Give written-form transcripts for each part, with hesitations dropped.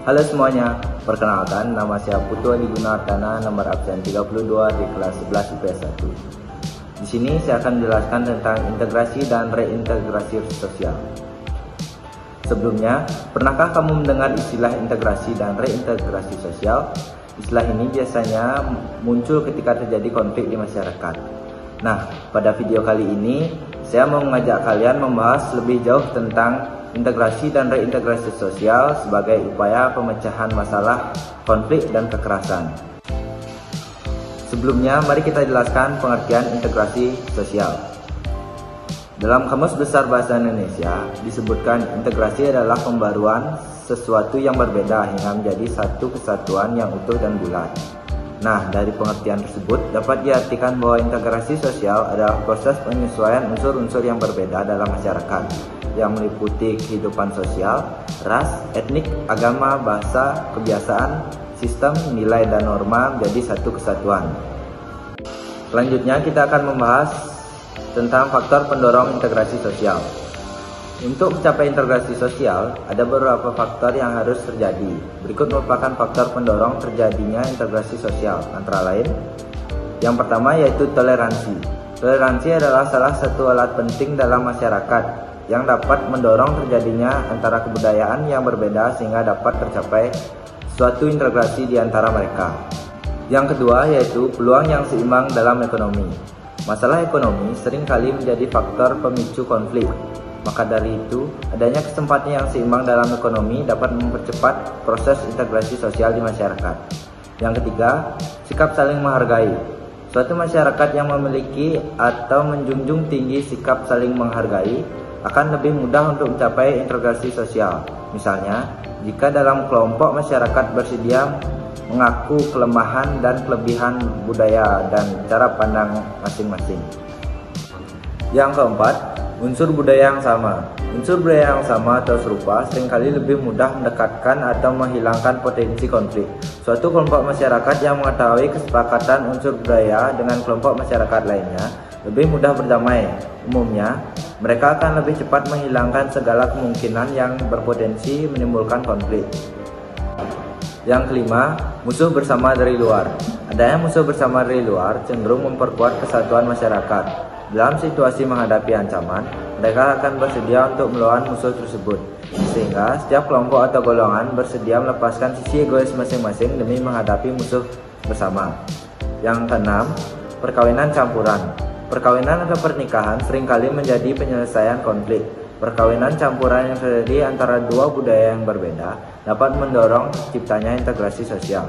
Halo semuanya, perkenalkan nama saya Putu Adi Gunartana, nomor absen 32 di kelas 11 IPS 1. Di sini saya akan menjelaskan tentang integrasi dan reintegrasi sosial. Sebelumnya, pernahkah kamu mendengar istilah integrasi dan reintegrasi sosial? Istilah ini biasanya muncul ketika terjadi konflik di masyarakat. Nah, pada video kali ini, saya mau mengajak kalian membahas lebih jauh tentang integrasi dan reintegrasi sosial sebagai upaya pemecahan masalah, konflik, dan kekerasan. Sebelumnya, mari kita jelaskan pengertian integrasi sosial. Dalam Kamus Besar Bahasa Indonesia, disebutkan integrasi adalah pembaruan sesuatu yang berbeda hingga menjadi satu kesatuan yang utuh dan bulat. Nah, dari pengertian tersebut dapat diartikan bahwa integrasi sosial adalah proses penyesuaian unsur-unsur yang berbeda dalam masyarakat, yang meliputi kehidupan sosial, ras, etnik, agama, bahasa, kebiasaan, sistem, nilai, dan norma menjadi satu kesatuan. Selanjutnya kita akan membahas tentang faktor pendorong integrasi sosial. Untuk mencapai integrasi sosial, ada beberapa faktor yang harus terjadi. Berikut merupakan faktor pendorong terjadinya integrasi sosial, antara lain: yang pertama yaitu toleransi. Toleransi adalah salah satu alat penting dalam masyarakat yang dapat mendorong terjadinya antara kebudayaan yang berbeda sehingga dapat tercapai suatu integrasi di antara mereka. Yang kedua yaitu peluang yang seimbang dalam ekonomi. Masalah ekonomi seringkali menjadi faktor pemicu konflik. Maka dari itu, adanya kesempatan yang seimbang dalam ekonomi dapat mempercepat proses integrasi sosial di masyarakat. Yang ketiga, sikap saling menghargai. Suatu masyarakat yang memiliki atau menjunjung tinggi sikap saling menghargai akan lebih mudah untuk mencapai integrasi sosial. Misalnya, jika dalam kelompok masyarakat bersedia mengaku kelemahan dan kelebihan budaya dan cara pandang masing-masing. Yang keempat, unsur budaya yang sama. Unsur budaya yang sama atau serupa seringkali lebih mudah mendekatkan atau menghilangkan potensi konflik. Suatu kelompok masyarakat yang mengetahui kesepakatan unsur budaya dengan kelompok masyarakat lainnya lebih mudah berdamai. Umumnya, mereka akan lebih cepat menghilangkan segala kemungkinan yang berpotensi menimbulkan konflik. Yang kelima, musuh bersama dari luar. Adanya musuh bersama dari luar cenderung memperkuat kesatuan masyarakat. Dalam situasi menghadapi ancaman, mereka akan bersedia untuk melawan musuh tersebut, sehingga setiap kelompok atau golongan bersedia melepaskan sisi egois masing-masing demi menghadapi musuh bersama. Yang keenam, perkawinan campuran. Perkawinan atau pernikahan seringkali menjadi penyelesaian konflik. Perkawinan campuran yang terjadi antara dua budaya yang berbeda dapat mendorong terciptanya integrasi sosial.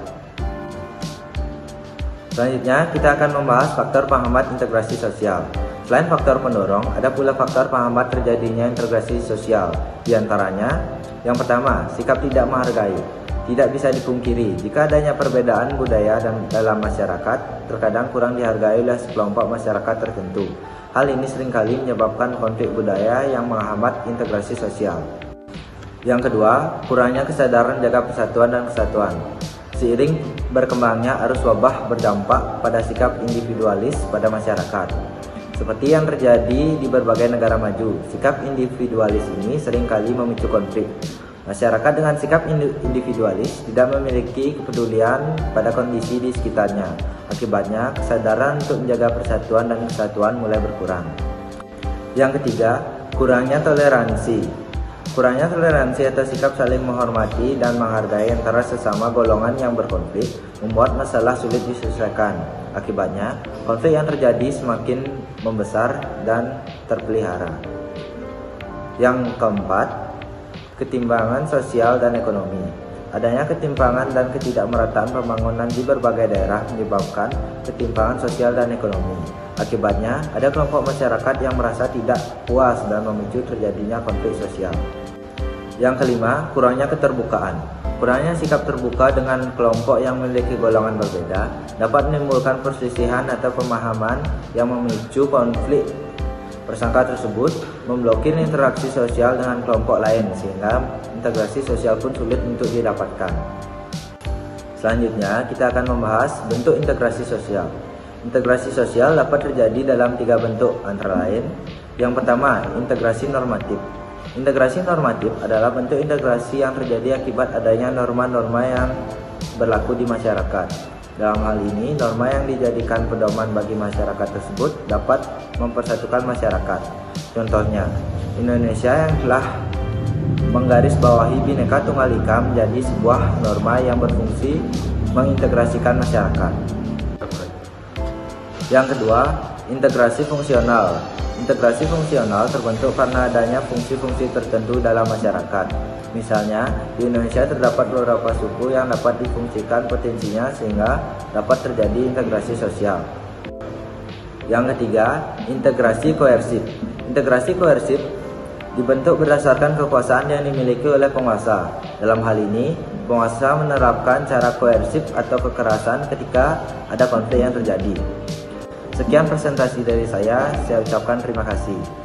Selanjutnya, kita akan membahas faktor penghambat integrasi sosial. Selain faktor pendorong, ada pula faktor penghambat terjadinya integrasi sosial. Di antaranya, yang pertama, sikap tidak menghargai. Tidak bisa dipungkiri, jika adanya perbedaan budaya dan dalam masyarakat, terkadang kurang dihargai oleh sekelompok masyarakat tertentu. Hal ini seringkali menyebabkan konflik budaya yang menghambat integrasi sosial. Yang kedua, kurangnya kesadaran jaga persatuan dan kesatuan. Seiring berkembangnya arus wabah berdampak pada sikap individualis pada masyarakat. Seperti yang terjadi di berbagai negara maju, sikap individualis ini seringkali memicu konflik. Masyarakat dengan sikap individualis tidak memiliki kepedulian pada kondisi di sekitarnya. Akibatnya, kesadaran untuk menjaga persatuan dan kesatuan mulai berkurang. Yang ketiga, kurangnya toleransi. Kurangnya toleransi atau sikap saling menghormati dan menghargai antara sesama golongan yang berkonflik membuat masalah sulit diselesaikan. Akibatnya, konflik yang terjadi semakin membesar dan terpelihara. Yang keempat, ketimpangan sosial dan ekonomi. Adanya ketimpangan dan ketidakmerataan pembangunan di berbagai daerah menyebabkan ketimpangan sosial dan ekonomi. Akibatnya, ada kelompok masyarakat yang merasa tidak puas dan memicu terjadinya konflik sosial. Yang kelima, kurangnya keterbukaan. Kurangnya sikap terbuka dengan kelompok yang memiliki golongan berbeda dapat menimbulkan perselisihan atau pemahaman yang memicu konflik. Persangka tersebut memblokir interaksi sosial dengan kelompok lain sehingga integrasi sosial pun sulit untuk didapatkan. Selanjutnya, kita akan membahas bentuk integrasi sosial. Integrasi sosial dapat terjadi dalam 3 bentuk, antara lain: yang pertama, integrasi normatif. Integrasi normatif adalah bentuk integrasi yang terjadi akibat adanya norma-norma yang berlaku di masyarakat. Dalam hal ini, norma yang dijadikan pedoman bagi masyarakat tersebut dapat mempersatukan masyarakat. Contohnya, Indonesia yang telah menggarisbawahi Bhinneka Tunggal Ika menjadi sebuah norma yang berfungsi mengintegrasikan masyarakat. Yang kedua, integrasi fungsional. Integrasi fungsional terbentuk karena adanya fungsi-fungsi tertentu dalam masyarakat. Misalnya, di Indonesia terdapat beberapa suku yang dapat difungsikan potensinya sehingga dapat terjadi integrasi sosial. Yang ketiga, integrasi koersif. Integrasi koersif dibentuk berdasarkan kekuasaan yang dimiliki oleh penguasa. Dalam hal ini, penguasa menerapkan cara koersif atau kekerasan ketika ada konflik yang terjadi. Sekian presentasi dari saya ucapkan terima kasih.